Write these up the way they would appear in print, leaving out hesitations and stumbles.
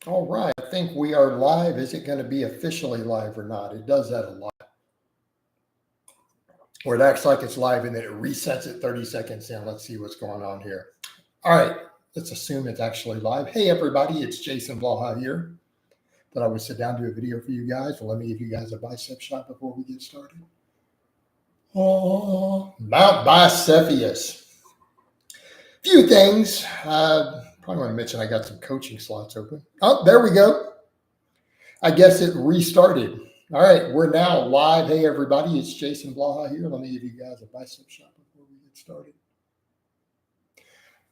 All right, I think we are live. Is it going to be officially live or not? It does that a lot. Or it acts like it's live and then it resets it 30 seconds in. Let's see what's going on here. All right, let's assume it's actually live. Hey, everybody, it's Jason Blaha here. Thought I would sit down and do a video for you guys. Well, let me give you guys a bicep shot before we get started. Oh, Mount Bicephus. Few things. Probably want to mention I got some coaching slots open. Oh, there we go. I guess it restarted. All right, we're now live. Hey, everybody, it's Jason Blaha here. Let me give you guys a bicep shot before we get started.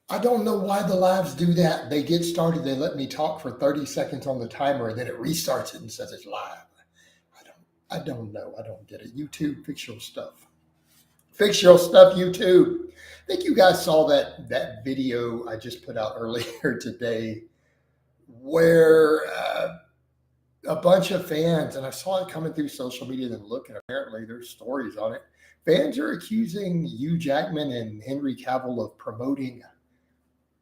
I don't know why the lives do that. They get started, they let me talk for 30 seconds on the timer, and then it restarts it and says it's live. I don't know. I don't get it. YouTube, fix your stuff. Fix your stuff, YouTube. I think you guys saw that video I just put out earlier today where a bunch of fans, and I saw it coming through social media, then look, and apparently there's stories on it. Fans are accusing Hugh Jackman and Henry Cavill of promoting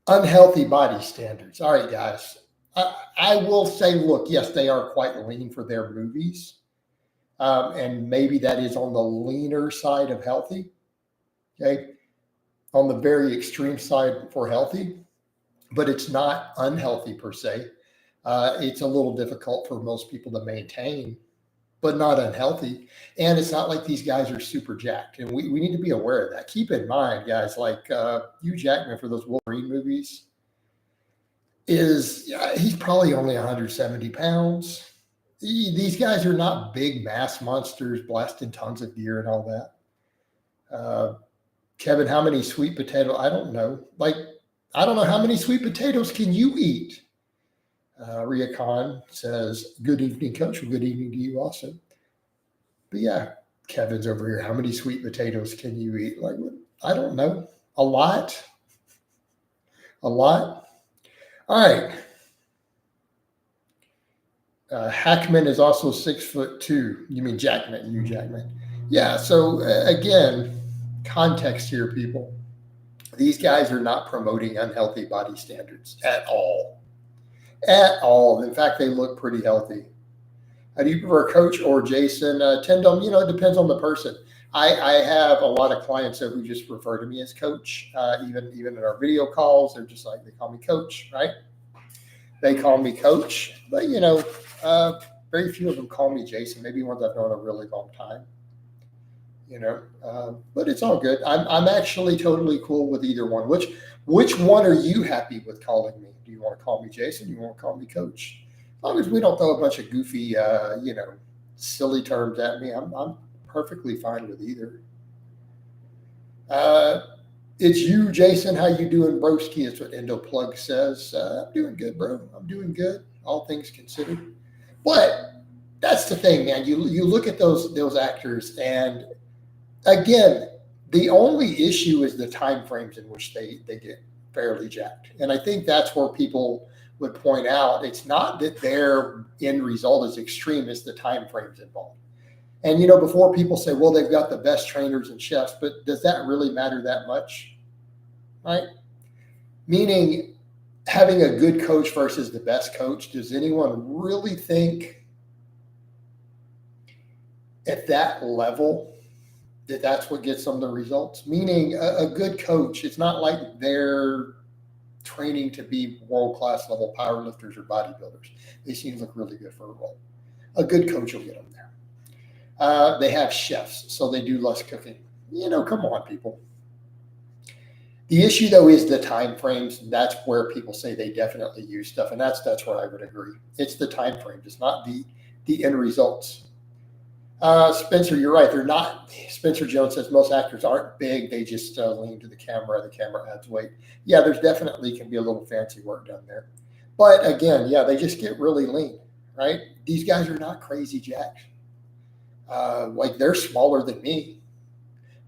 unhealthy body standards. All right, guys. I will say, look, yes, they are quite lean for their movies. And maybe that is on the leaner side of healthy. Okay. On the very extreme side for healthy, but it's not unhealthy per se. It's a little difficult for most people to maintain, but not unhealthy. And it's not like these guys are super jacked. And we need to be aware of that. Keep in mind, guys, like Hugh Jackman for those Wolverine movies he's probably only 170 pounds. These guys are not big mass monsters blasting tons of gear and all that. Kevin, how many sweet potatoes? I don't know. I don't know how many sweet potatoes can you eat? Ria Khan says, good evening, coach. Well, good evening to you also. But yeah, Kevin's over here. How many sweet potatoes can you eat? I don't know. A lot. A lot. All right. Hackman is also 6'2". You mean Jackman? You Jackman? Yeah. So again, context here, people. These guys are not promoting unhealthy body standards at all. At all. In fact, they look pretty healthy. Do you prefer Coach or Jason? Tendom, it depends on the person. I have a lot of clients who just refer to me as Coach. Even in our video calls, they're just like, they call me Coach, right? They call me Coach, but very few of them call me Jason. Maybe ones I've known a really long time. But it's all good. I'm actually totally cool with either one. Which one are you happy with calling me? Do you want to call me Jason? Do you want to call me Coach? As long as we don't throw a bunch of goofy, silly terms at me, I'm perfectly fine with either. It's you, Jason. How you doing, broski? Is what Endoplug says. I'm doing good, bro. I'm doing good, all things considered. But that's the thing, man. You look at those actors, and again, the only issue is the time frames in which they get fairly jacked. And I think that's where people would point out it's not that their end result is extreme, it's the time frames involved. And, before people say, well, they've got the best trainers and chefs, but does that really matter that much? Right? Meaning having a good coach versus the best coach, does anyone really think at that level that's what gets them the results? Meaning a good coach, it's not like they're training to be world-class level powerlifters or bodybuilders. They seem to look really good for a role. A good coach will get them there. They have chefs, so they do less cooking. Come on, people. The issue, though, is the time frames. That's where people say they definitely use stuff, and that's where I would agree. It's the time frames. It's not the end results. Spencer, you're right. They're not. Spencer Jones says most actors aren't big. They just lean to the camera. The camera adds weight. Yeah, there's definitely can be a little fancy work done there. But again, yeah, they just get really lean, right? These guys are not crazy jacked. They're smaller than me,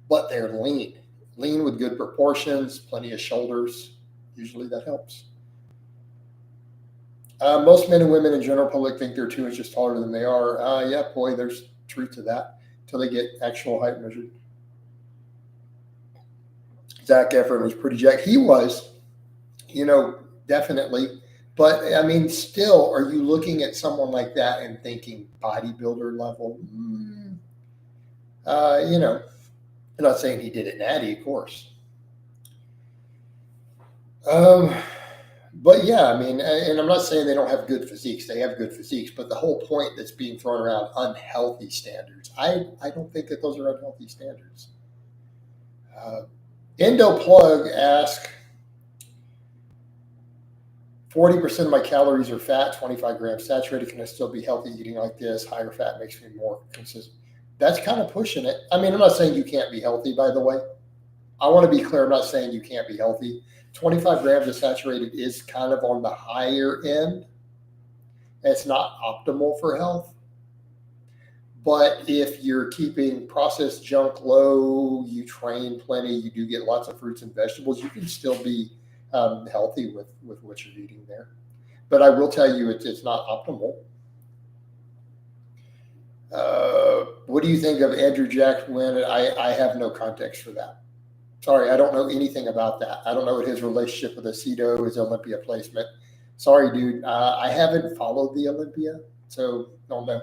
but they're lean. Lean with good proportions, plenty of shoulders. Usually that helps. Most men and women in general public think they're 2 inches taller than they are. Yeah, boy, there's truth to that until they get actual height measured. Zac Efron was pretty jacked. He was, definitely. But I mean, still, are you looking at someone like that and thinking bodybuilder level? You know, I'm not saying he did it natty, of course. Um, but yeah, I mean, and I'm not saying they don't have good physiques. They have good physiques, but the whole point that's being thrown around unhealthy standards. I don't think that those are unhealthy standards. Endo Plug asks, 40% of my calories are fat, 25 grams saturated. Can I still be healthy eating like this? Higher fat makes me more consistent. That's kind of pushing it. I mean, I'm not saying you can't be healthy, by the way. I want to be clear. I'm not saying you can't be healthy. 25 grams of saturated is kind of on the higher end. It's not optimal for health. But if you're keeping processed junk low, you train plenty, you do get lots of fruits and vegetables, you can still be healthy with what you're eating there. But I will tell you, it's not optimal. What do you think of Andrew Jack's win? I have no context for that. Sorry, I don't know anything about that. I don't know what his relationship with Aceto, his Olympia placement. Sorry, dude. I haven't followed the Olympia, so don't know.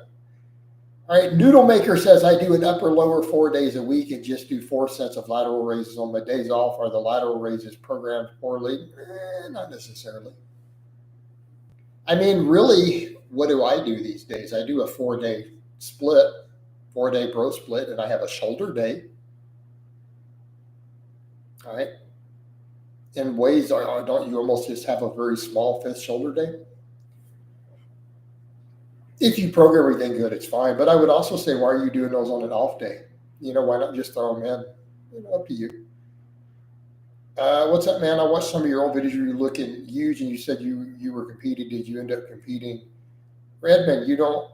All right, Noodle Maker says I do an upper lower 4 days a week and just do 4 sets of lateral raises on my days off. Are the lateral raises programmed poorly? Not necessarily. I mean, really, what do I do these days? I do a 4-day split, 4-day pro split, and I have a shoulder day. All right. In ways, don't you almost just have a very small fifth shoulder day? If you program everything good, it's fine. But I would also say, why are you doing those on an off day? Why not just throw them in? Up to you. What's up, man? I watched some of your old videos. You were looking huge, and you said you were competing. Did you end up competing? Redman, you don't.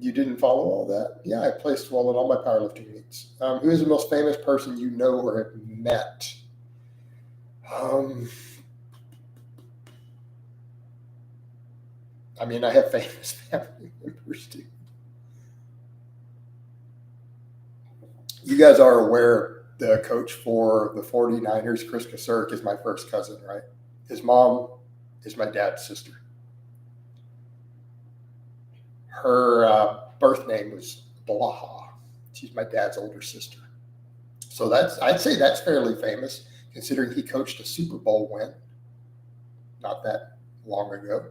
You didn't follow all that? Yeah, I placed well in all my powerlifting meets. Who is the most famous person you know or have met? I mean, I have famous family members too. You guys are aware the coach for the 49ers, Chris Kasurk, is my first cousin, right? His mom is my dad's sister. Her birth name was Blaha. She's my dad's older sister. So I'd say that's fairly famous, considering he coached a Super Bowl win not that long ago.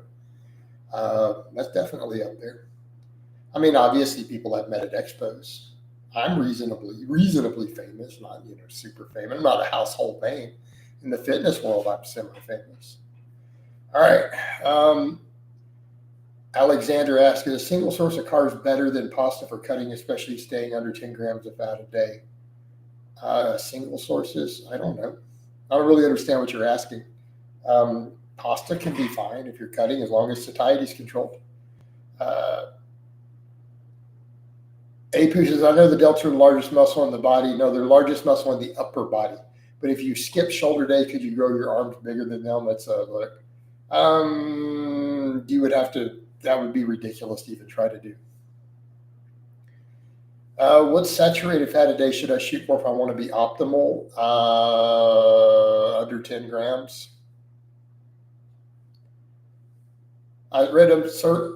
That's definitely up there. I mean, obviously, people I've met at expos. I'm reasonably famous, not super famous. I'm not a household name. In the fitness world, I'm semi-famous. All right. Alexander asks, is a single source of carbs better than pasta for cutting, especially staying under 10 grams of fat a day? Single sources? I don't know. I don't really understand what you're asking. Pasta can be fine if you're cutting, as long as satiety is controlled. Apu says, I know the delts are the largest muscle in the body. No, they're the largest muscle in the upper body. But if you skip shoulder day, could you grow your arms bigger than them? Let's look. You would have to, that would be ridiculous to even try to do. What saturated fat a day should I shoot for if I want to be optimal? Under 10 grams. I read them, sir.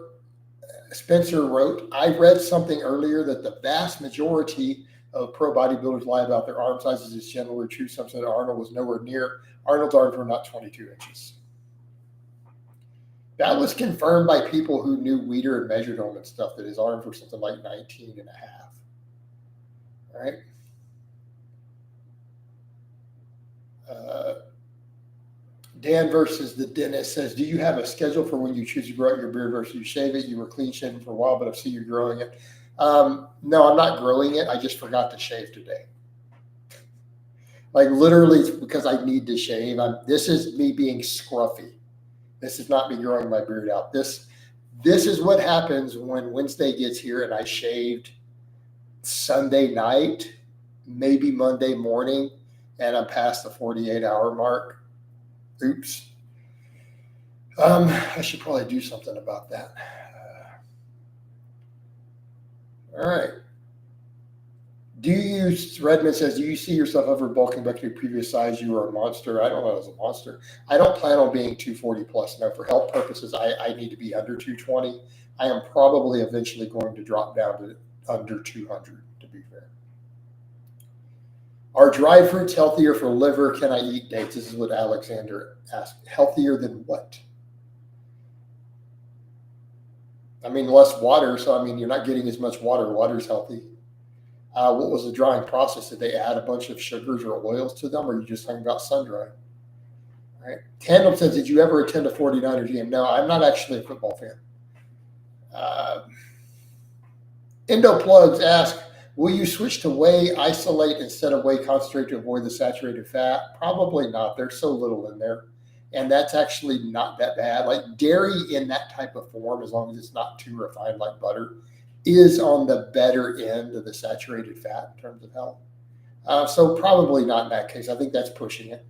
Spencer wrote, I read something earlier that the vast majority of pro bodybuilders lie about their arm sizes is generally true. Some said Arnold was nowhere near. Arnold's arms were not 22 inches. That was confirmed by people who knew Weider and measured him and stuff, that his arms were something like 19 and a half. All right. Dan versus the dentist says, do you have a schedule for when you choose to grow out your beard versus you shave it? You were clean shaven for a while, but I see you're growing it. No, I'm not growing it. I just forgot to shave today. Like literally because I need to shave. This is me being scruffy. This is not me growing my beard out. This is what happens when Wednesday gets here and I shaved Sunday night, maybe Monday morning, and I'm past the 48-hour mark. Oops. I should probably do something about that. All right. Do you use, Redmond says, do you see yourself ever bulking back to your previous size? You were a monster. I don't know, as a monster. I don't plan on being 240 plus. No, for health purposes, I need to be under 220. I am probably eventually going to drop down to under 200, to be fair. Are dried fruits healthier for liver? Can I eat dates? This is what Alexander asked. Healthier than what? I mean, less water. So, I mean, you're not getting as much water. Water's healthy. What was the drying process? Did they add a bunch of sugars or oils to them, or are you just talking about sun drying? Right. Tandem says, did you ever attend a 49er game? No, I'm not actually a football fan. Endo Plugs ask, will you switch to whey isolate instead of whey concentrate to avoid the saturated fat? Probably not. There's so little in there. And that's actually not that bad. Like dairy in that type of form, as long as it's not too refined like butter, is on the better end of the saturated fat in terms of health. So probably not in that case. I think that's pushing it.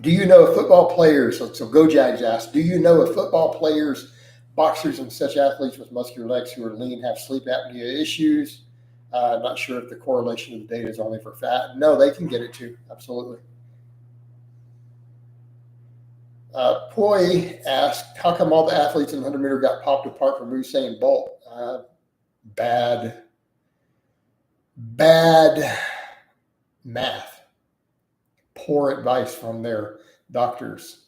Do you know if football players, so Go Jags asked, do you know if football players, boxers, and such athletes with muscular legs who are lean have sleep apnea issues? Not sure if the correlation of the data is only for fat. No, they can get it too. Absolutely. Poi asked, how come all the athletes in the 100 meter got popped apart from Usain Bolt? Bad math. Poor advice from their doctors.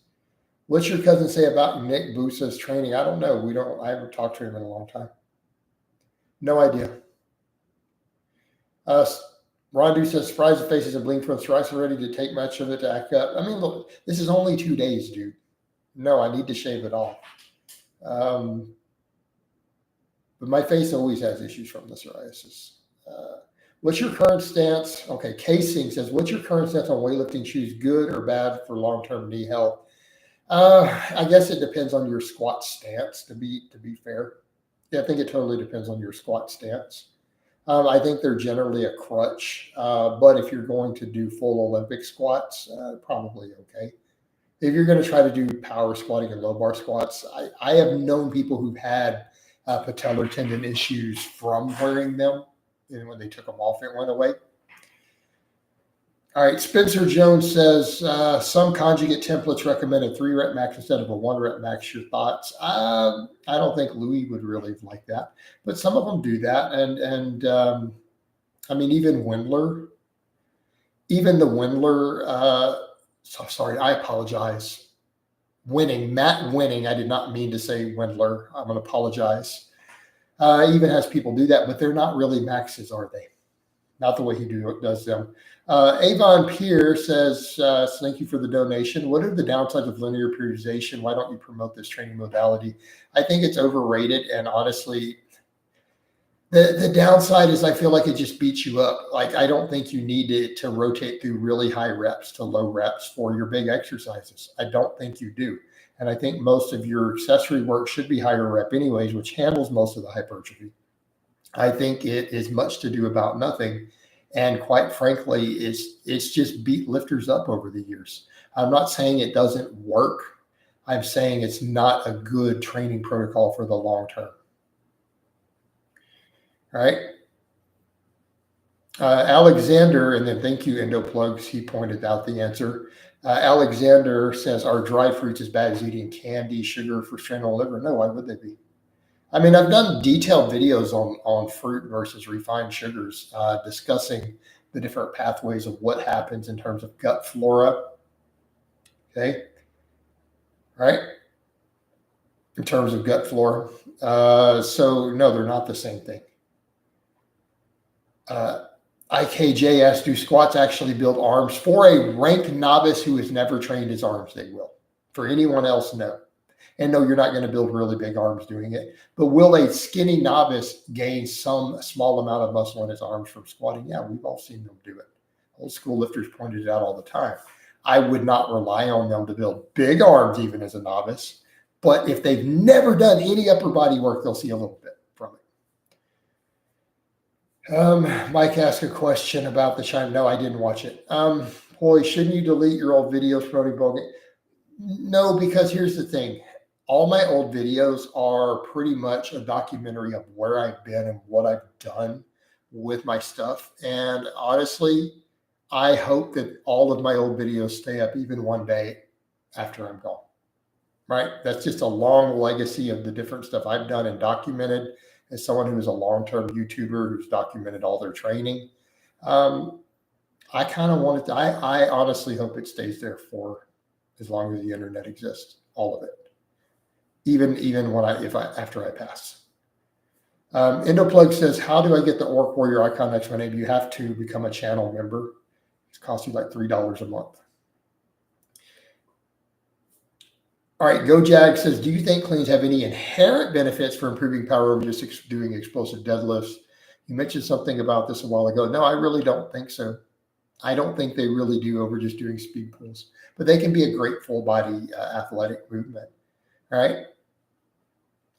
What's your cousin say about Nick Bosa's training? I don't know. I haven't talked to him in a long time. No idea. Rondu says, surprised the faces are bleeding from psoriasis already to take much of it to act up. I mean, look, this is only 2 days, dude. No, I need to shave it off. But my face always has issues from the psoriasis. What's your current stance? Okay, Casing says, what's your current stance on weightlifting shoes? Good or bad for long-term knee health? I guess it depends on your squat stance, to be fair. Yeah, I think it totally depends on your squat stance. I think they're generally a crutch, but if you're going to do full Olympic squats, probably okay. If you're going to try to do power squatting and low bar squats, I have known people who've had patellar tendon issues from wearing them, and when they took them off, it went away. All right, Spencer Jones says, some conjugate templates recommend a 3-rep max instead of a 1-rep max. Your thoughts? I don't think Louis would really like that, but some of them do that. And I mean, even the Wendler, sorry, I apologize. Matt Winning, I did not mean to say Wendler. I'm going to apologize. Even has people do that, but they're not really maxes, are they? Not the way he does them. Avon Pierre says, thank you for the donation. What are the downsides of linear periodization? Why don't you promote this training modality? I think it's overrated. And honestly, the downside is I feel like it just beats you up. Like, I don't think you need to rotate through really high reps to low reps for your big exercises. I don't think you do. And I think most of your accessory work should be higher rep anyways, which handles most of the hypertrophy. I think it is much to do about nothing. And quite frankly, it's just beat lifters up over the years. I'm not saying it doesn't work. I'm saying it's not a good training protocol for the long term. All right. Alexander, and then thank you, Endo Plugs. He pointed out the answer. Alexander says, are dried fruits as bad as eating candy, sugar for strain on liver? No, why would they be? I mean, I've done detailed videos on fruit versus refined sugars, discussing the different pathways of what happens in terms of gut flora. Okay. Right. In terms of gut flora. So no, they're not the same thing. IKJ asks, do squats actually build arms? For a rank novice who has never trained his arms, they will. For anyone else, no. And no, you're not going to build really big arms doing it. But will a skinny novice gain some small amount of muscle in his arms from squatting? Yeah, we've all seen them do it. Old school lifters pointed it out all the time. I would not rely on them to build big arms even as a novice. But if they've never done any upper body work, they'll see a little bit from it. Mike asked a question about the China. No, I didn't watch it. Boy, shouldn't you delete your old videos promoting bulking? No, because here's the thing. all my old videos are pretty much a documentary of where I've been and what I've done with my stuff. And honestly, I hope that all of my old videos stay up even one day after I'm gone. Right? That's just a long legacy of the different stuff I've done and documented as someone who is a long-term YouTuber who's documented all their training. I kind of want it to, I honestly hope it stays there for as long as the internet exists, all of it. Even when after I pass. Endoplug says, how do I get the Orc Warrior icon next to my name? You have to become a channel member. It costs you like $3 a month. All right, GoJag says, do you think cleans have any inherent benefits for improving power over just doing explosive deadlifts? You mentioned something about this a while ago. No, I really don't think so. I don't think they really do over just doing speed pulls, but they can be a great full body athletic movement. All right.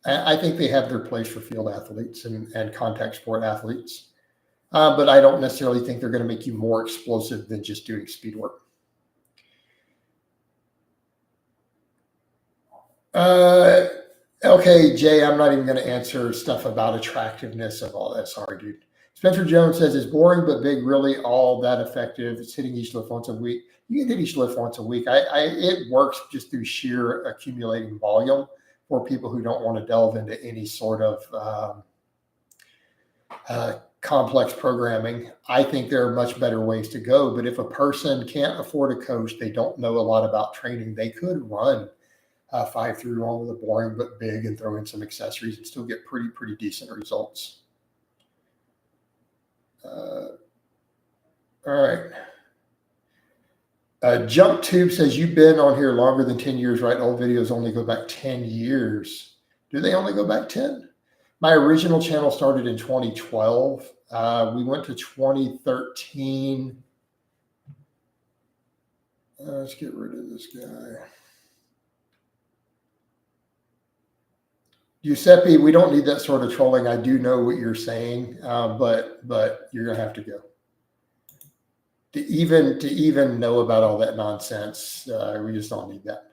I think they have their place for field athletes and contact sport athletes, but I don't necessarily think they're going to make you more explosive than just doing speed work. Okay, Jay, I'm not even going to answer stuff about attractiveness of all that. Sorry, dude. Spencer Jones says, it's boring but big, really all that effective. It's hitting each lift once a week. You can hit each lift once a week. It works just through sheer accumulating volume for people who don't want to delve into any sort of complex programming. I think there are much better ways to go. But if a person can't afford a coach, they don't know a lot about training, they could run 5 through on with a boring but big and throw in some accessories and still get pretty decent results. All right. Jump Tube says, you've been on here longer than 10 years, right? Old videos only go back 10 years. Do they only go back 10? My original channel started in 2012. We went to 2013. Let's get rid of this guy. Giuseppe, we don't need that sort of trolling. I do know what you're saying, but you're gonna have to go. To even know about all that nonsense, we just don't need that.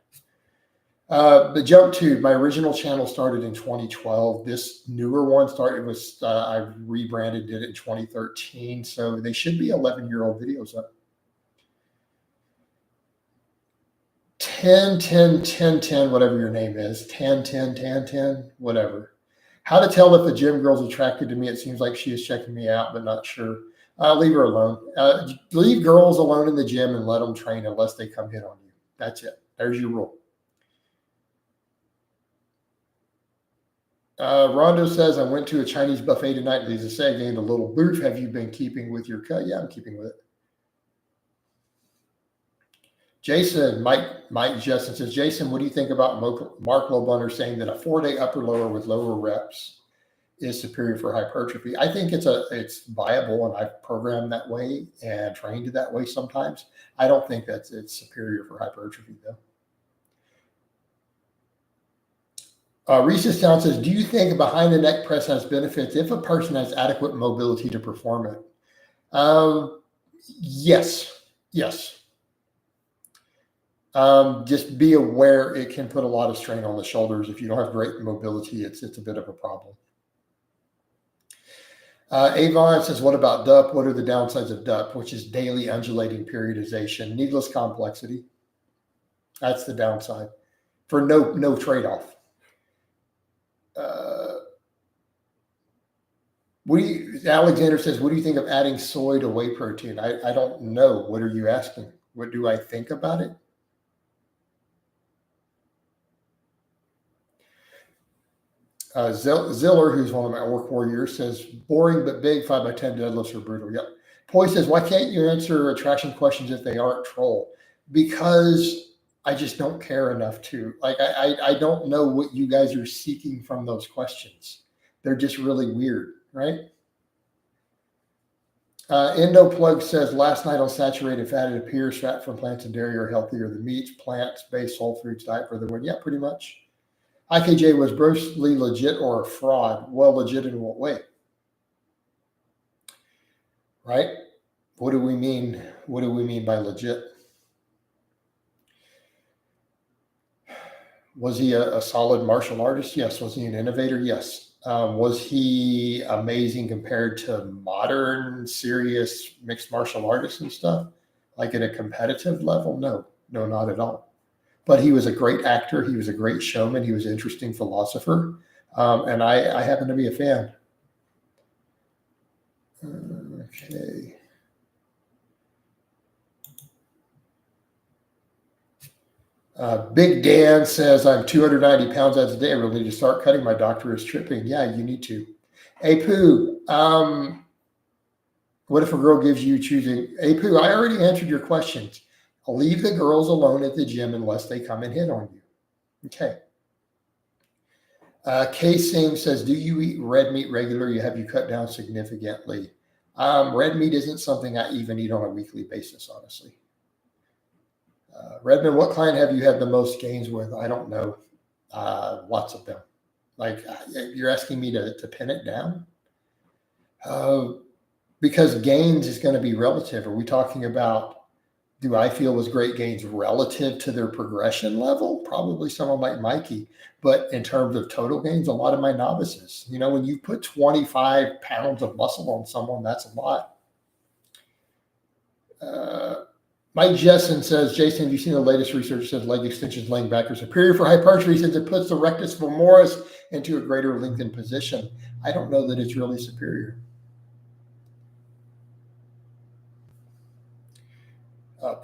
The Jump Tube, my original channel started in 2012. This newer one I rebranded it in 2013. So they should be 11-year-old videos up. 10, 10, 10, 10, whatever your name is. 10, 10, 10, 10, whatever. How to tell if the gym girl's attracted to me. It seems like she is checking me out, but not sure. Leave her alone. Leave girls alone in the gym and let them train unless they come hit on you. That's it. There's your rule. Rondo says, I went to a Chinese buffet tonight. Lisa said, I gained a little boof. Have you been keeping with your cut? Yeah, I'm keeping with it. Jason, Mike Justin says, Jason, what do you think about Mark Lobunner saying that a 4-day upper lower with lower reps is superior for hypertrophy? I think it's viable, and I've programmed that way and trained that way sometimes. I don't think it's superior for hypertrophy though. Reese's Town says, do you think a behind the neck press has benefits if a person has adequate mobility to perform it? Yes. Just be aware it can put a lot of strain on the shoulders. If you don't have great mobility, it's a bit of a problem. Avon says, what about DUP? What are the downsides of DUP, which is daily undulating periodization? Needless complexity. That's the downside for no trade-off. Alexander says, what do you think of adding soy to whey protein? I don't know. What are you asking? What do I think about it? Ziller, who's one of my Orc Warriors, says, boring but big 5x10 deadlifts are brutal. Yep. Poi says, why can't you answer attraction questions if they aren't troll? Because I just don't care enough to. Like, I don't know what you guys are seeking from those questions. They're just really weird, right? Endoplug says, last night on saturated fat, it appears fat from plants and dairy are healthier than meats, plants-based whole foods diet for the win. Yeah, pretty much. IKJ, was Bruce Lee legit or a fraud? Well, legit in what way? Right? What do we mean? What do we mean by legit? Was he a solid martial artist? Yes. Was he an innovator? Yes. Was he amazing compared to modern, serious mixed martial artists and stuff? Like at a competitive level? No, no, not at all. But he was a great actor. He was a great showman. He was an interesting philosopher. And I happen to be a fan. Okay. Big Dan says, I'm 290 pounds as a day. I really need to start cutting. My doctor is tripping. Yeah, you need to. Hey, Pooh, what if a girl gives you choosing? Hey, Pooh, I already answered your questions. I'll leave the girls alone at the gym unless they come and hit on you. Okay. K Singh says, do you eat red meat regularly? Have you cut down significantly? Red meat isn't something I even eat on a weekly basis, honestly. Redmond, what client have you had the most gains with? I don't know. Lots of them. Like, you're asking me to pin it down? Because gains is going to be relative. Are we talking about, do I feel was great gains relative to their progression level? Probably someone like Mikey. But in terms of total gains, a lot of my novices. You know, when you put 25 pounds of muscle on someone, that's a lot. Mike Jessen says, Jason, have you seen the latest research says leg extensions laying back are superior for hypertrophy since it puts the rectus femoris into a greater lengthened position? I don't know that it's really superior.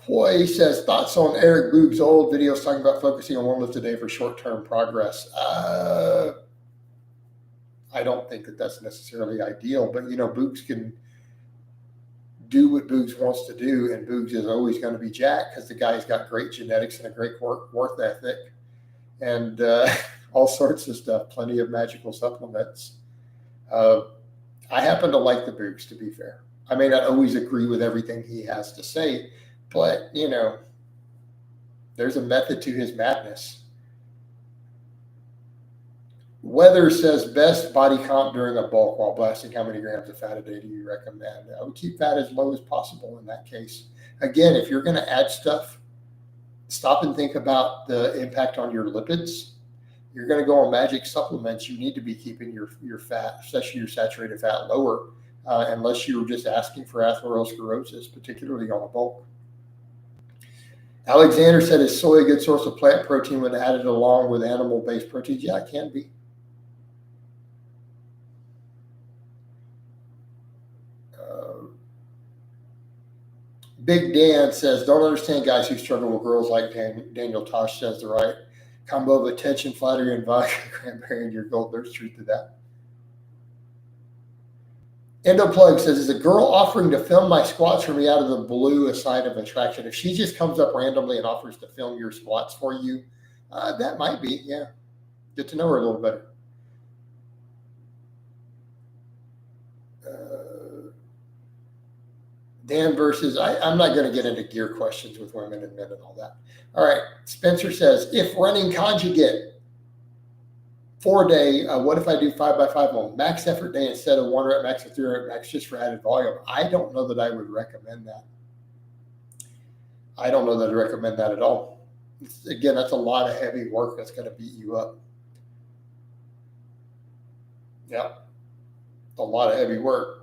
Poi says, thoughts on Eric Boog's old videos talking about focusing on one lift a day for short-term progress. I don't think that that's necessarily ideal, but, you know, Boogs can do what Boogs wants to do, and Boogs is always going to be jacked because the guy's got great genetics and a great work ethic and all sorts of stuff, plenty of magical supplements. I happen to like the Boogs, to be fair. I may not always agree with everything he has to say, but, you know, there's a method to his madness. Weather says best body comp during a bulk while blasting. How many grams of fat a day do you recommend? I would keep fat as low as possible in that case. Again, if you're going to add stuff, stop and think about the impact on your lipids. You're going to go on magic supplements. You need to be keeping your fat, especially your saturated fat, lower, unless you're just asking for atherosclerosis, particularly on a bulk. Alexander said, is soy a good source of plant protein when added along with animal-based proteins? Yeah, it can be. Big Dan says, don't understand guys who struggle with girls like Daniel Tosh says the right combo of attention, flattery, and vodka, cranberry, and your gold. There's truth to that. Endoplug says, is a girl offering to film my squats for me out of the blue a sign of attraction? If she just comes up randomly and offers to film your squats for you, that might be, yeah. Get to know her a little better. Dan versus, I'm not going to get into gear questions with women and men and all that. All right. Spencer says, if running conjugate 4-day, what if I do 5x5 on max effort day instead of 1 rep max or 3 rep max just for added volume? I don't know that I would recommend that. I don't know that I'd recommend that at all. Again, that's a lot of heavy work that's going to beat you up. Yeah. A lot of heavy work.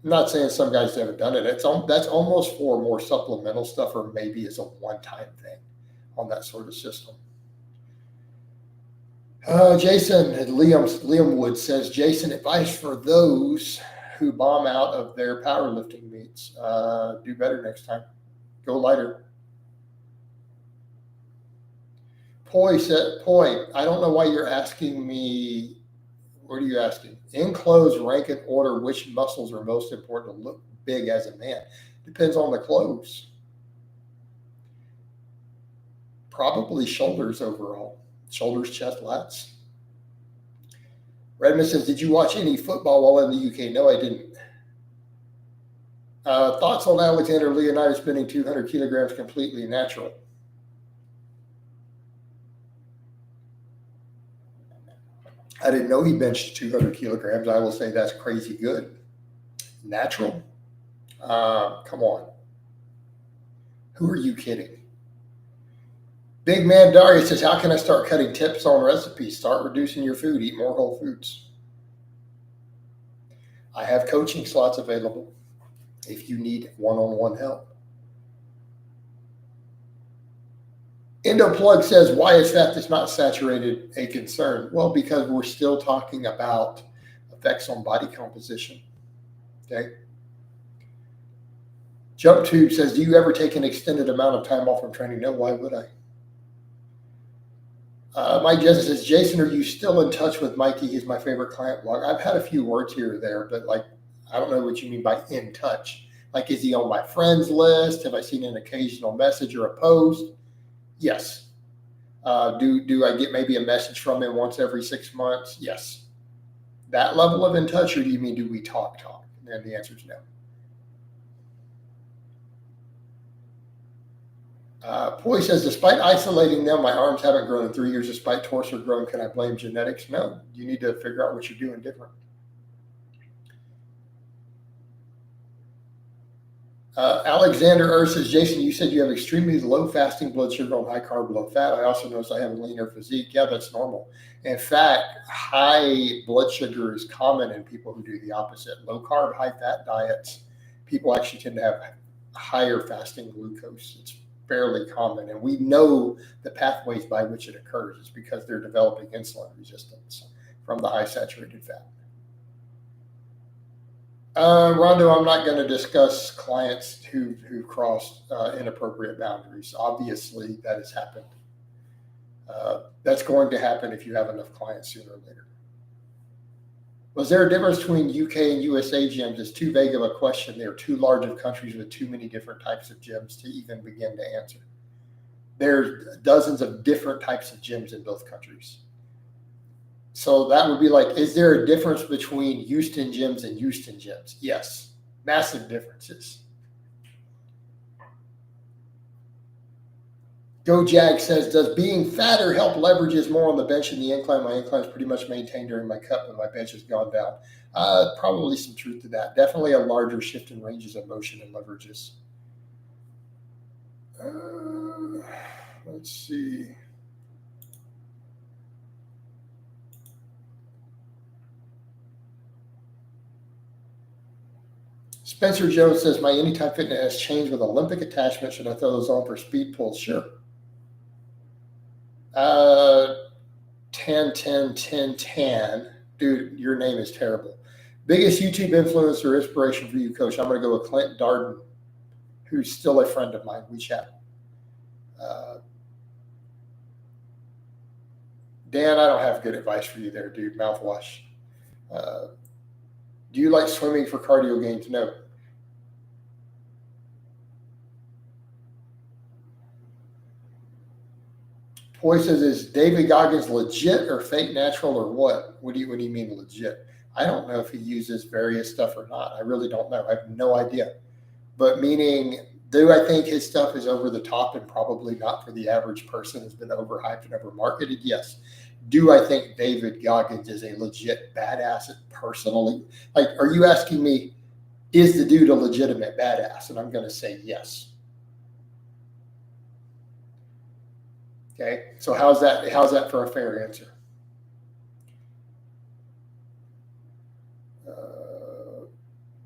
I'm not saying some guys haven't done it. That's almost for more supplemental stuff, or maybe it's a one-time thing on that sort of system. Jason, Liam Wood says, Jason, advice for those who bomb out of their powerlifting meets. Do better next time. Go lighter. Poi said, I don't know why you're asking me. What are you asking? Enclosed, rank and order which muscles are most important to look big as a man. Depends on the clothes. Probably shoulders overall. Shoulders, chest, lats. Redmond says, did you watch any football while in the UK? No, I didn't. Thoughts on Alexander Leonidas spending 200 kilograms completely natural? I didn't know he benched 200 kilograms. I will say that's crazy good. Natural? Come on. Who are you kidding? Big Man Darius says, how can I start cutting tips on recipes? Start reducing your food. Eat more whole foods. I have coaching slots available if you need one-on-one help. Endoplug says, why is fat that's not saturated a concern? Well, because we're still talking about effects on body composition. Okay. Jump Tube says, do you ever take an extended amount of time off from training? No, why would I? Mike Jensen says, Jason, are you still in touch with Mikey? He's my favorite client blog. I've had a few words here or there, but like, I don't know what you mean by in touch. Like, is he on my friends list? Have I seen an occasional message or a post? Yes. Do I get maybe a message from him once every 6 months? Yes. That level of in touch, or do you mean do we talk? And the answer is no. Poi says, despite isolating them, my arms haven't grown in 3 years. Despite torso growing, can I blame genetics? No. You need to figure out what you're doing different. Alexander Earth says, Jason, you said you have extremely low fasting blood sugar on high carb, low fat. I also noticed I have a leaner physique. Yeah, that's normal. In fact, high blood sugar is common in people who do the opposite. Low carb, high fat diets, people actually tend to have higher fasting glucose. It's fairly common. And we know the pathways by which it occurs. It's because they're developing insulin resistance from the high saturated fat. Rondo, I'm not going to discuss clients who crossed inappropriate boundaries. Obviously, that has happened. That's going to happen if you have enough clients sooner or later. Was there a difference between UK and USA gyms? It's too vague of a question. They are too large of countries with too many different types of gyms to even begin to answer. There's dozens of different types of gyms in both countries. So that would be like, is there a difference between Houston gyms and Houston gyms? Yes, massive differences. Go Jag says, does being fatter help leverages more on the bench and the incline? My incline is pretty much maintained during my cut, but my bench has gone down. Probably some truth to that. Definitely a larger shift in ranges of motion and leverages. Let's see. Spencer Jones says, my Anytime Fitness has changed with Olympic attachment. Should I throw those on for speed pulls? Sure. 10. Dude, your name is terrible. Biggest YouTube influencer or inspiration for you, Coach? I'm going to go with Clint Darden, who's still a friend of mine. We chat. Dan, I don't have good advice for you there, dude. Mouthwash. Do you like swimming for cardio gains? No. Poi says, is David Goggins legit or fake natural or what? What do you mean legit? I don't know if he uses various stuff or not. I really don't know. I have no idea. But meaning, do I think his stuff is over the top and probably not for the average person, has been overhyped and overmarketed? Yes. Do I think David Goggins is a legit badass personally? Like, are you asking me, is the dude a legitimate badass? And I'm going to say yes. Okay, so how's that for a fair answer?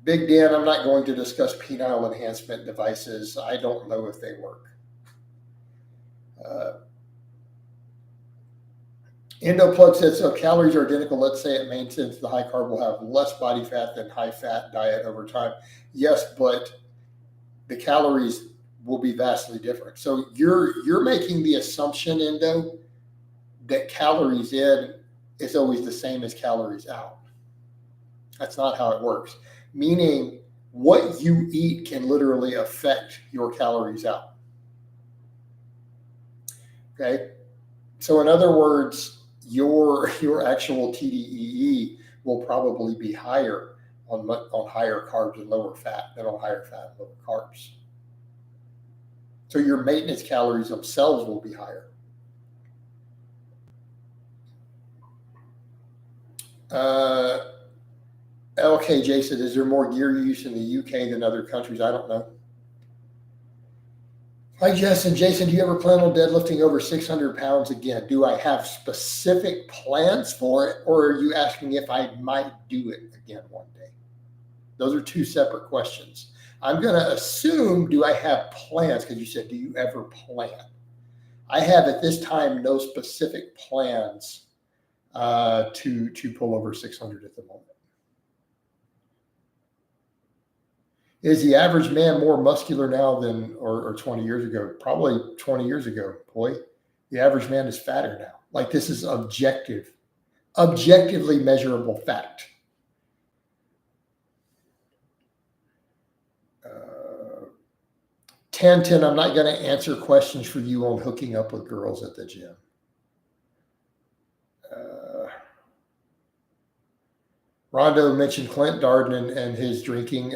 Big Dan, I'm not going to discuss penile enhancement devices. I don't know if they work. Endoplug says, so calories are identical. Let's say it maintains the high carb will have less body fat than high fat diet over time. Yes, but the calories will be vastly different. So you're making the assumption, Endo, that calories in is always the same as calories out. That's not how it works. Meaning what you eat can literally affect your calories out. Okay. So in other words, your actual TDEE will probably be higher on higher carbs and lower fat than on higher fat and lower carbs. So your maintenance calories themselves will be higher. LKJ said, is there more gear use in the UK than other countries? I don't know. Hi, Jess and Jason. Do you ever plan on deadlifting over 600 pounds again? Do I have specific plans for it, or are you asking if I might do it again one day? Those are two separate questions. I'm going to assume, do I have plans? Because you said, do you ever plan? I have at this time no specific plans to pull over 600 at the moment. Is the average man more muscular now than or 20 years ago? Probably 20 years ago, boy. The average man is fatter now. Like, this is objectively measurable fact. Tantin, I'm not going to answer questions for you on hooking up with girls at the gym. Rondo mentioned Clint Darden and his drinking.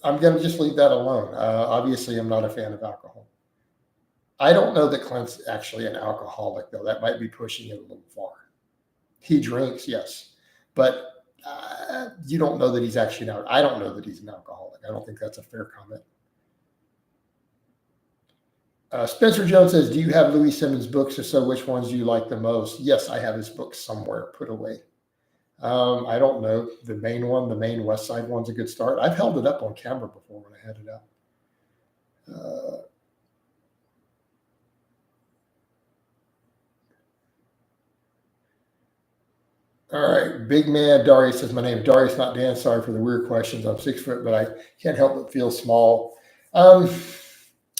I'm going to just leave that alone. Obviously, I'm not a fan of alcohol. I don't know that Clint's actually an alcoholic, though. That might be pushing it a little far. He drinks, yes, but you don't know that he's actually an. I don't know that he's an alcoholic. I don't think that's a fair comment. Spencer Jones says, "Do you have Louis Simmons' books? If so, which ones do you like the most?" Yes, I have his books somewhere put away. I don't know. The main one, the main West Side one's a good start. I've held it up on camera before when I had it out. All right. Big man Darius says, my name is Darius, not Dan. Sorry for the weird questions. I'm 6 foot, but I can't help but feel small.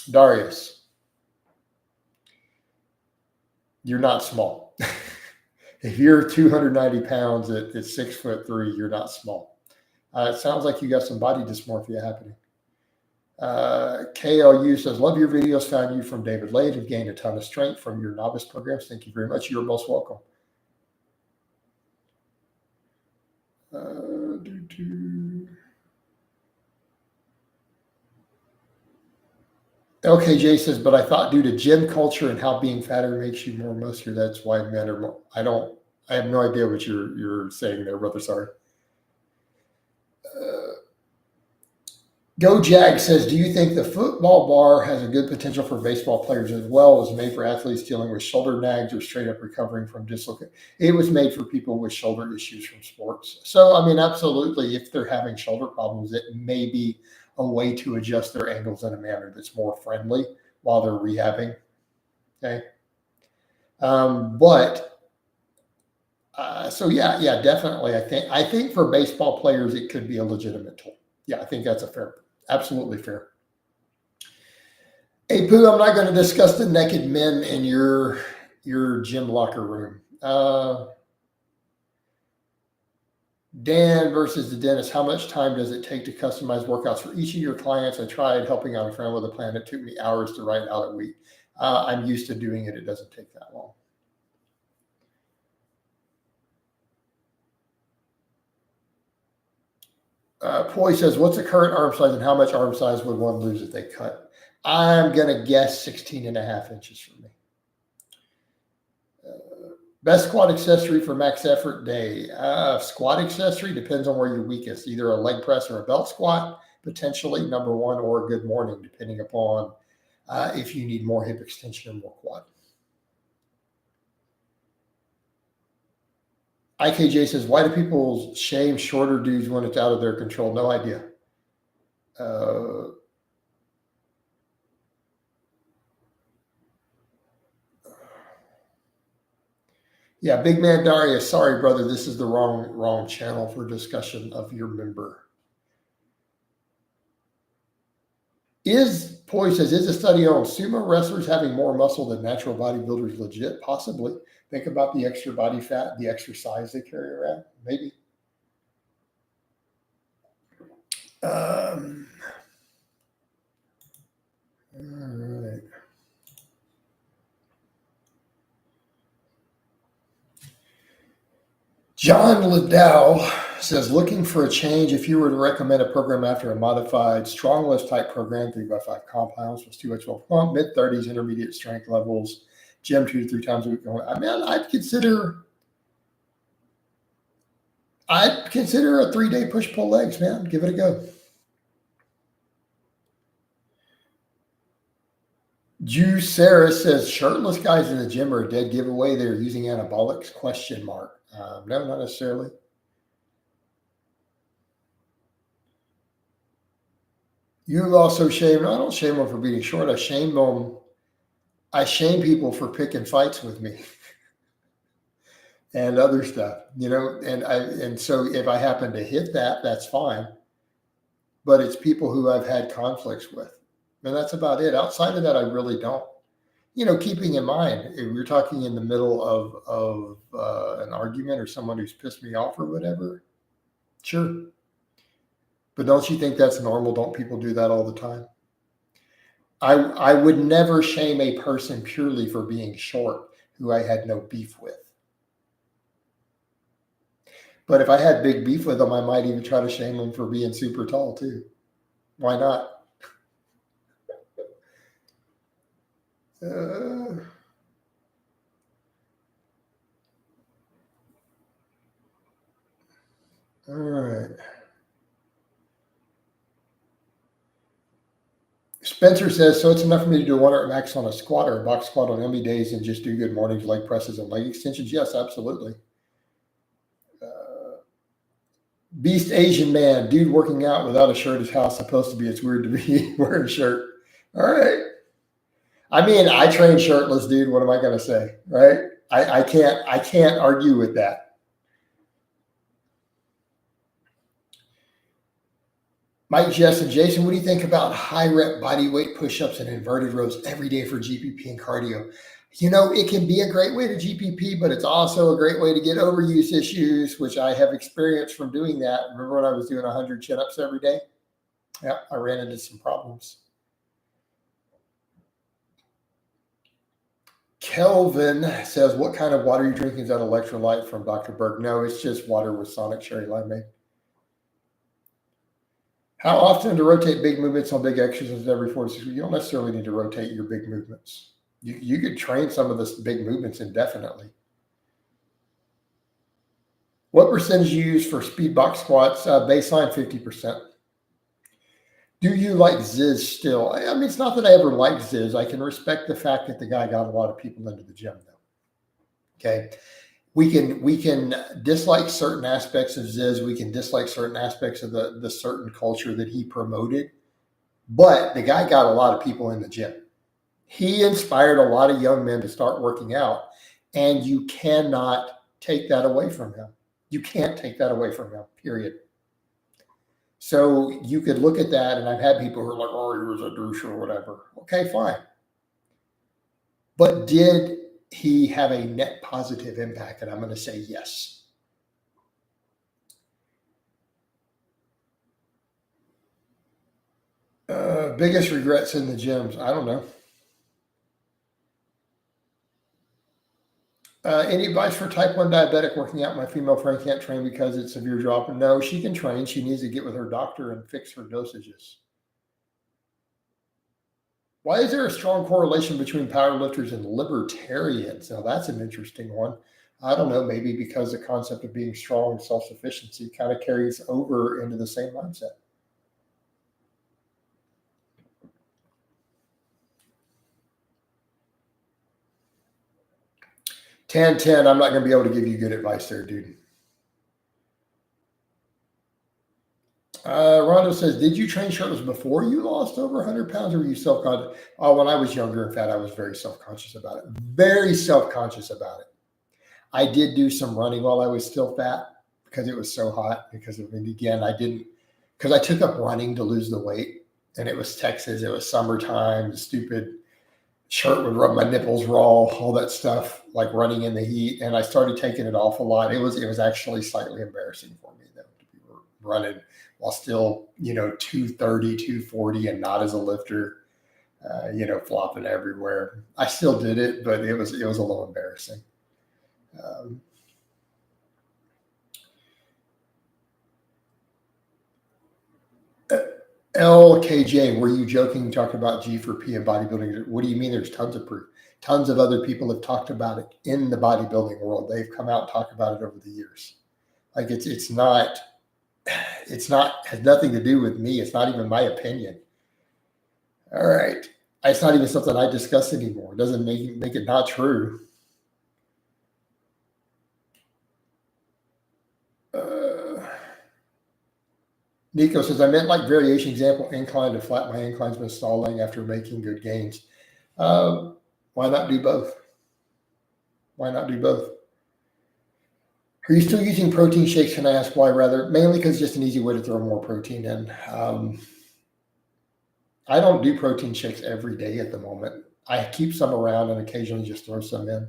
Darius, you're not small. If you're 290 pounds at 6'3", you're not small. It sounds like you got some body dysmorphia happening. KLU says, love your videos. Found you from David Lade. Have gained a ton of strength from your novice programs. Thank you very much. You're most welcome. LKJ says, but I thought due to gym culture and how being fatter makes you more muscular, that's why men are more. I have no idea what you're saying there, brother. Sorry. Go Jag says, do you think the football bar has a good potential for baseball players as well? Was made for athletes dealing with shoulder nags or straight up recovering from dislocation? It was made for people with shoulder issues from sports. So, I mean, absolutely, if they're having shoulder problems, it may be a way to adjust their angles in a manner that's more friendly while they're rehabbing. Okay. So yeah, definitely. I think for baseball players, it could be a legitimate tool. Yeah, I think that's absolutely fair. Hey, Pooh, I'm not going to discuss the naked men in your gym locker room. Dan versus the dentist. How much time does it take to customize workouts for each of your clients? I tried helping out a friend with a plan. It took me hours to write out a week. I'm used to doing it. It doesn't take that long. Poi says, what's the current arm size and how much arm size would one lose if they cut? I'm going to guess 16.5 inches for me. Best squat accessory for max effort day. Squat accessory depends on where you're weakest, either a leg press or a belt squat, potentially number one, or a good morning, depending upon if you need more hip extension or more quad. IKJ says, why do people shame shorter dudes when it's out of their control? No idea. Yeah, Big Man Darius, sorry, brother, this is the wrong channel for discussion of your member. Poi says, is a study on sumo wrestlers having more muscle than natural bodybuilders legit? Possibly. Think about the extra body fat, the extra size they carry around. Maybe. All right. John Liddell says, looking for a change. If you were to recommend a program after a modified strong lift type program, 3x5 compounds plus 2x12 pump, mid-30s, intermediate strength levels, gym 2 to 3 times a week. I mean, I'd consider a 3-day push-pull legs, man. Give it a go. Juice Sarah says shirtless guys in the gym are a dead giveaway. They're using anabolics? Question mark. No, not necessarily. You also shame. No, I don't shame them for being short. I shame them. I shame people for picking fights with me and other stuff, and so if I happen to hit that, that's fine. But it's people who I've had conflicts with. And that's about it. Outside of that, I really don't. Keeping in mind, if you're talking in the middle of an argument or someone who's pissed me off or whatever, sure. But don't you think that's normal? Don't people do that all the time? I would never shame a person purely for being short who I had no beef with. But if I had big beef with them, I might even try to shame them for being super tall too. Why not? All right. Spencer says, so it's enough for me to do 1 max on a squat or a box squat on ME days and just do good mornings, leg presses, and leg extensions? Yes, absolutely. Beast Asian man, dude working out without a shirt is how it's supposed to be. It's weird to be wearing a shirt. All right. I mean, I train shirtless, dude. What am I going to say? Right? I can't argue with that. Mike, Jess, and Jason, what do you think about high rep body weight push-ups and inverted rows every day for GPP and cardio? It can be a great way to GPP, but it's also a great way to get overuse issues, which I have experienced from doing that. Remember when I was doing 100 chin-ups every day? Yeah, I ran into some problems. Kelvin says, what kind of water are you drinking? Is that electrolyte from Dr. Berg? No, it's just water with Sonic Cherry Limeade. How often to rotate big movements on big exercises every 4 to 6 weeks? You don't necessarily need to rotate your big movements. You could train some of the big movements indefinitely. What percentage you use for speed box squats? Baseline 50%. Do you like Ziz still? I mean, it's not that I ever liked Ziz. I can respect the fact that the guy got a lot of people into the gym, though. Okay. We can dislike certain aspects of Ziz. We can dislike certain aspects of the certain culture that he promoted. But the guy got a lot of people in the gym. He inspired a lot of young men to start working out. And you cannot take that away from him. You can't take that away from him, period. So you could look at that, and I've had people who are like, oh, he was a douche or whatever. Okay, fine. But did he have a net positive impact? And I'm going to say yes. Biggest regrets in the gyms? I don't know. Any advice for type 1 diabetic working out? My female friend can't train because it's severe drop. No, she can train. She needs to get with her doctor and fix her dosages. Why is there a strong correlation between powerlifters and libertarians? Now, that's an interesting one. I don't know, maybe because the concept of being strong and self-sufficiency kind of carries over into the same mindset. I'm not going to be able to give you good advice there, dude. Rondo says, did you train shirtless before you lost over 100 pounds, or were you self-conscious? Oh, when I was younger and fat, I was very self-conscious about it. Very self-conscious about it. I did do some running while I was still fat because it was so hot. Because I took up running to lose the weight, and it was Texas. It was summertime. The stupid shirt would rub my nipples raw, all that stuff, like running in the heat. And I started taking it off a lot. It was actually slightly embarrassing for me, though, to be running while still, 230, 240 and not as a lifter, flopping everywhere. I still did it, but it was a little embarrassing. LKJ, were you joking talking about G4P and bodybuilding? What do you mean there's tons of proof? Tons of other people have talked about it in the bodybuilding world. They've come out and talked about it over the years. Like it's not has nothing to do with me. It's not even my opinion. All right. It's not even something I discuss anymore. It doesn't make it not true. Nico says, I meant like variation example, incline to flat. My incline's been stalling after making good gains. Why not do both? Why not do both? Are you still using protein shakes? Can I ask why? Rather, mainly because it's just an easy way to throw more protein in. I don't do protein shakes every day at the moment. I keep some around and occasionally just throw some in.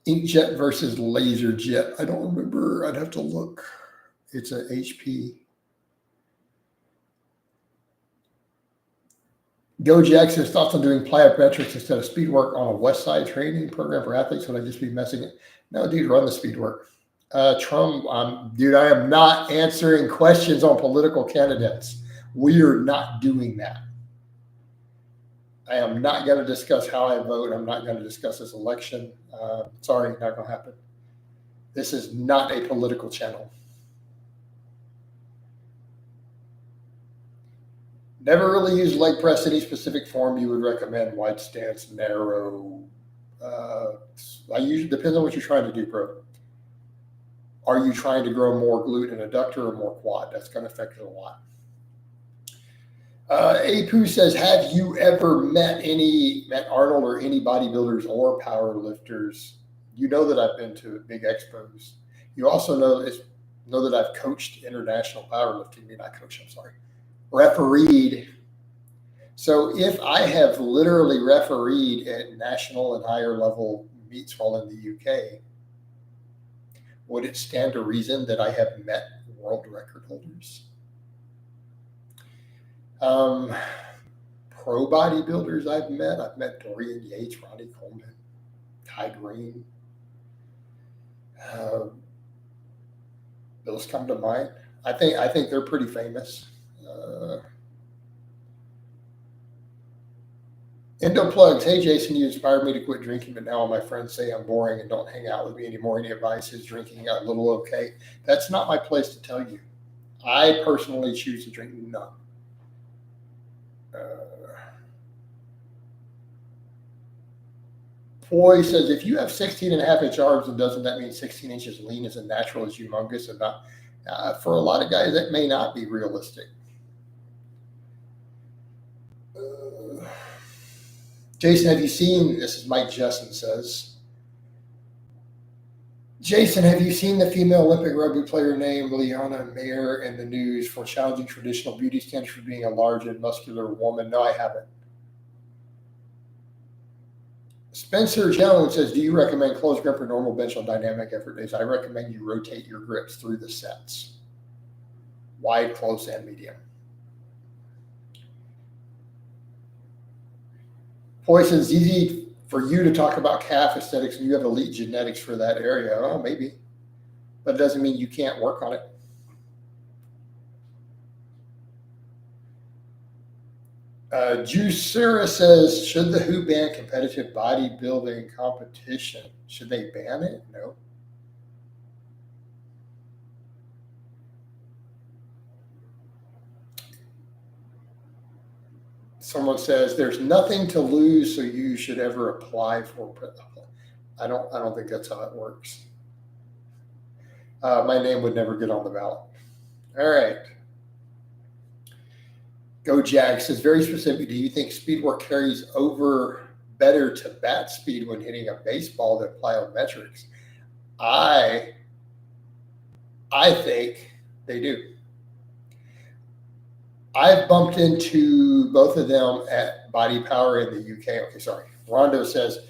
Inkjet versus laser jet. I don't remember. I'd have to look. It's a HP. Go Jackson's thoughts on doing plyometrics instead of speed work on a West Side training program for athletes. Would I just be messing it? No, dude, run the speed work. Trump, dude, I am not answering questions on political candidates. We are not doing that. I am not going to discuss how I vote. I'm not going to discuss this election. Sorry, not going to happen. This is not a political channel. Never really use leg press any specific form you would recommend. Wide stance, narrow. I usually depends on what you're trying to do, bro. Are you trying to grow more glute and adductor or more quad? That's going to affect it a lot. Apu says, have you ever met Arnold or any bodybuilders or power lifters? You know that I've been to big expos. You also know that I've coached international powerlifting. Refereed. So if I have literally refereed at national and higher level meets while in the UK, would it stand to reason that I have met world record holders? Pro bodybuilders I've met Dorian Yates, Ronnie Coleman, Ty Green. Those come to mind. I think they're pretty famous. Endo Plugs. Hey Jason, you inspired me to quit drinking, but now all my friends say I'm boring and don't hang out with me anymore. Any advice? Is drinking a little okay? That's not my place to tell you. I personally choose to drink none. Poy says, if you have 16 and a half inch arms, and doesn't that mean 16 inches lean is as natural as humongous? And not, for a lot of guys, that may not be realistic. Jason, have you seen, this is Mike Jessen says, Jason, have you seen the female Olympic rugby player named Liana Mayer in the news for challenging traditional beauty standards for being a large and muscular woman? No, I haven't. Spencer Jones says, do you recommend closed grip or normal bench on dynamic effort days? I recommend you rotate your grips through the sets. Wide, close, and medium. Poison, it's easy for you to talk about calf aesthetics and you have elite genetics for that area. Oh, maybe. But it doesn't mean you can't work on it. Juicera says, should the WHO ban competitive bodybuilding competition? Should they ban it? No. Someone says there's nothing to lose, so you should ever apply for. I don't think that's how it works. My name would never get on the ballot. All right. Go Jag says, very specific. Do you think speed work carries over better to bat speed when hitting a baseball than plyometrics? I think they do. I've bumped into both of them at Body Power in the UK. Okay, sorry. Rondo says,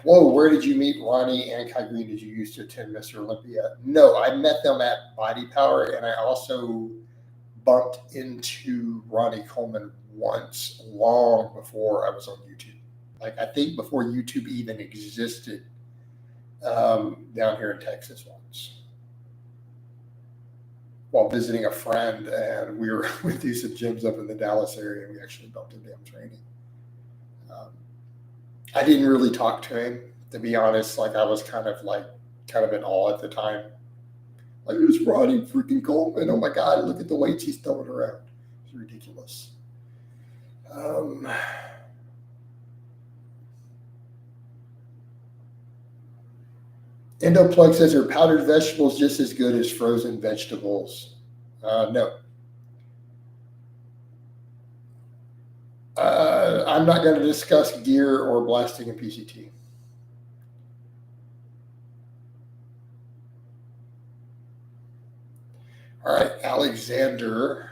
whoa, where did you meet Ronnie and Kai Green? Did you used to attend Mr. Olympia? No, I met them at Body Power, and I also bumped into Ronnie Coleman once, long before I was on YouTube. Like, I think before YouTube even existed, down here in Texas once, while visiting a friend, and we were with these gyms up in the Dallas area. We actually bumped into him training. I didn't really talk to him, to be honest. Like, I was kind of in awe at the time. Like, it was Ronnie freaking Coleman. Oh my God, look at the weights he's throwing around. It's ridiculous. Um, Endoplug says, are powdered vegetables just as good as frozen vegetables? No. I'm not going to discuss gear or blasting and PCT. All right, Alexander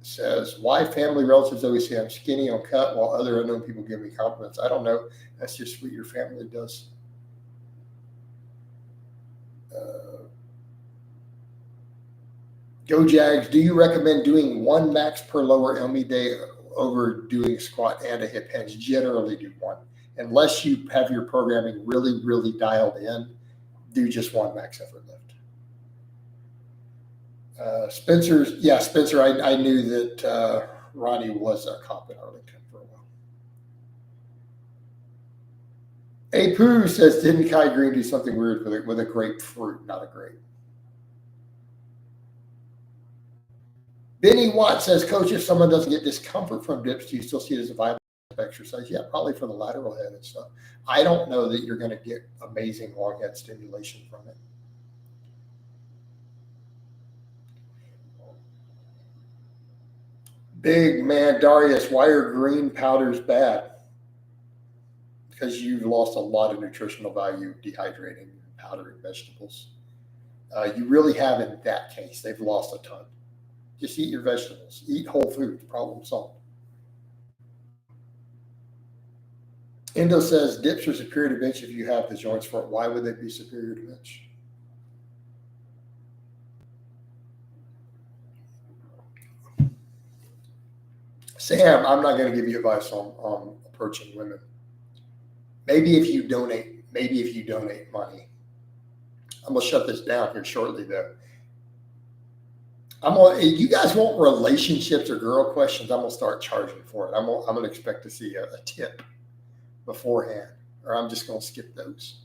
says, why family relatives always say I'm skinny on cut while other unknown people give me compliments? I don't know. That's just what your family does. Go Jags, do you recommend doing one max per lower LME day over doing squat and a hip hinge? Generally do one. Unless you have your programming really, really dialed in, do just one max effort lift. Spencer, I knew that Ronnie was a cop in Arlington for a while. A Pooh says, didn't Kai Green do something weird with a grapefruit, not a grape? Benny Watt says, Coach, if someone doesn't get discomfort from dips, do you still see it as a viable exercise? Yeah, probably for the lateral head and stuff. I don't know that you're going to get amazing long head stimulation from it. Big man Darius, why are green powders bad? Because you've lost a lot of nutritional value dehydrating and powdering vegetables. You really have in that case. They've lost a ton. Just eat your vegetables. Eat whole foods. Problem solved. Endo says dips are superior to bench if you have the joints for it. Why would they be superior to bench? Sam, I'm not going to give you advice on approaching women. Maybe if you donate money. I'm going to shut this down here shortly, though. You guys want relationships or girl questions? I'm going to start charging for it. I'm going to expect to see a tip beforehand, or I'm just going to skip those.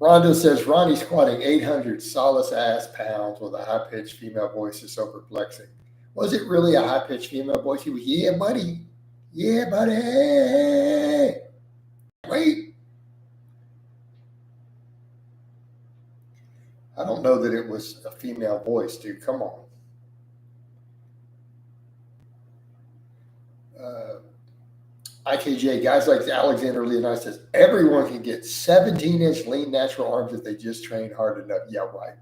Rhonda says, Ronnie squatting 800 solace ass pounds with a high-pitched female voice is so perplexing. Was it really a high-pitched female voice? He was, yeah, buddy. Yeah, buddy. Wait. I don't know that it was a female voice, dude. Come on. IKJ, guys like Alexander Leonidas says, everyone can get 17-inch lean natural arms if they just train hard enough. Yeah, right.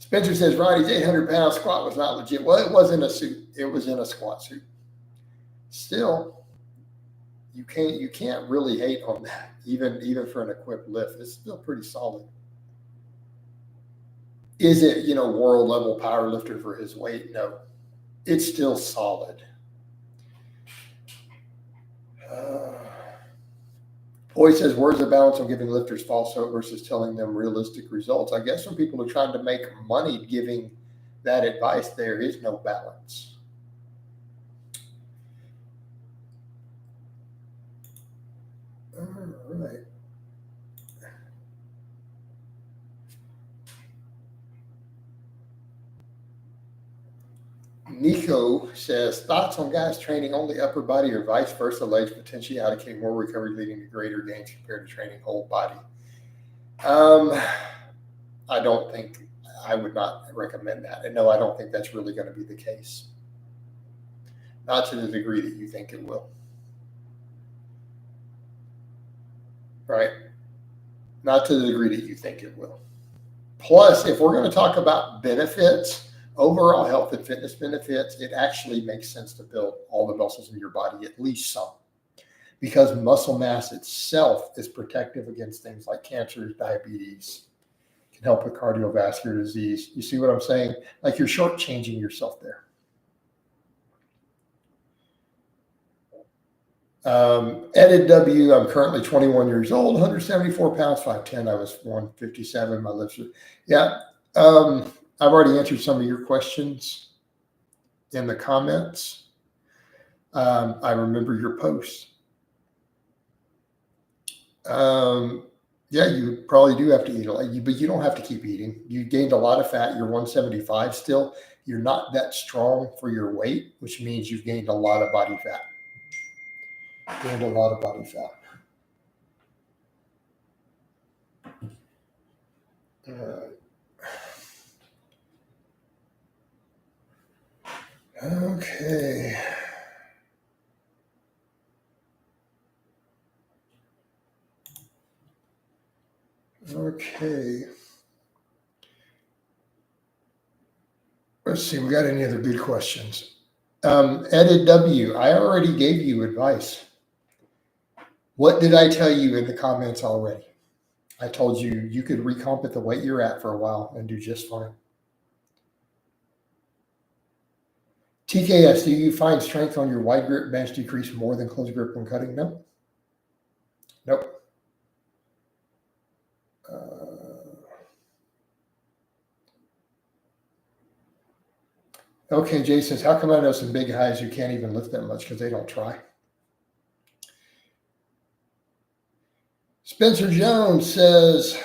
Spencer says, Ronnie's 800-pound squat was not legit. Well, it wasn't a suit. It was in a squat suit. Still, you can't really hate on that, even for an equipped lift. It's still pretty solid. Is it, world level power lifter for his weight? No. It's still solid. Boy says, where's the balance on giving lifters false hope versus telling them realistic results? I guess when people are trying to make money giving that advice, there is no balance. All right. Nico says, thoughts on guys training only upper body or vice versa, legs potentially indicating more recovery leading to greater gains compared to training whole body? I would not recommend that. And no, I don't think that's really going to be the case. Not to the degree that you think it will. Right? Not to the degree that you think it will. Plus, if we're going to talk about benefits, overall health and fitness benefits, it actually makes sense to build all the muscles in your body, at least some, because muscle mass itself is protective against things like cancer, diabetes, can help with cardiovascular disease. You see what I'm saying? Like you're shortchanging yourself there. Edit W, I'm currently 21 years old, 174 pounds, 5'10". I was 157. My lips are, yeah. I've already answered some of your questions in the comments. I remember your posts. Yeah, you probably do have to eat a lot, but you don't have to keep eating. You gained a lot of fat. You're 175 still. you're not that strong for your weight, which means you've gained a lot of body fat. Gained a lot of body fat. Okay. Okay. Let's see. We got any other good questions? Edit W. I already gave you advice. What did I tell you in the comments already? I told you you could recomp at the weight you're at for a while and do just fine. TKS, do you find strength on your wide grip bench decrease more than close grip when cutting? No. Nope. Okay, Jay says, how come I know some big guys who can't even lift that much because they don't try? Spencer Jones says,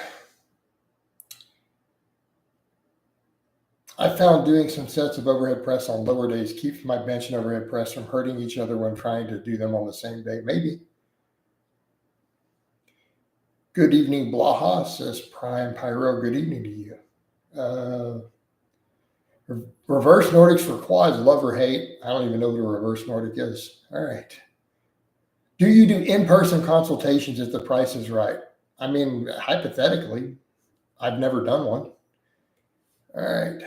I found doing some sets of overhead press on lower days keeps my bench and overhead press from hurting each other when trying to do them on the same day. Maybe. Good evening, Blaha, says Prime Pyro. Good evening to you. Reverse Nordics for quads, love or hate. I don't even know what a reverse Nordic is. All right. Do you do in-person consultations if the price is right? I mean, hypothetically, I've never done one. All right.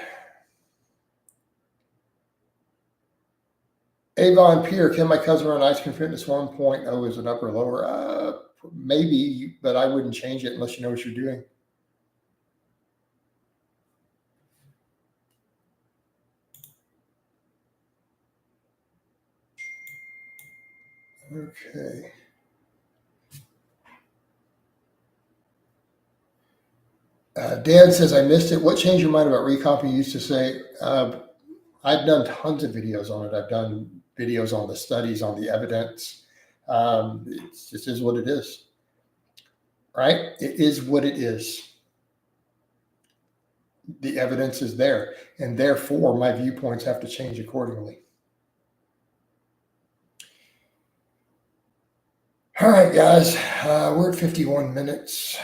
Avon Pierre, can my cousin run Ice Cream Fitness 1.0 as an upper lower? Maybe, but I wouldn't change it unless you know what you're doing. Okay. Dan says, I missed it. What changed your mind about recomp? You used to say, I've done tons of videos on it. I've done videos on the studies, on the evidence. It just is what it is, right? It is what it is. The evidence is there, and therefore my viewpoints have to change accordingly. All right, guys, we're at 51 minutes.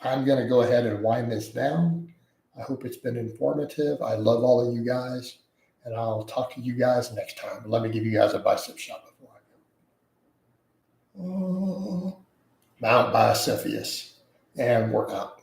I'm going to go ahead and wind this down. I hope it's been informative. I love all of you guys, and I'll talk to you guys next time. Let me give you guys a bicep shot before I go. Mount Bicephalus, and we're out.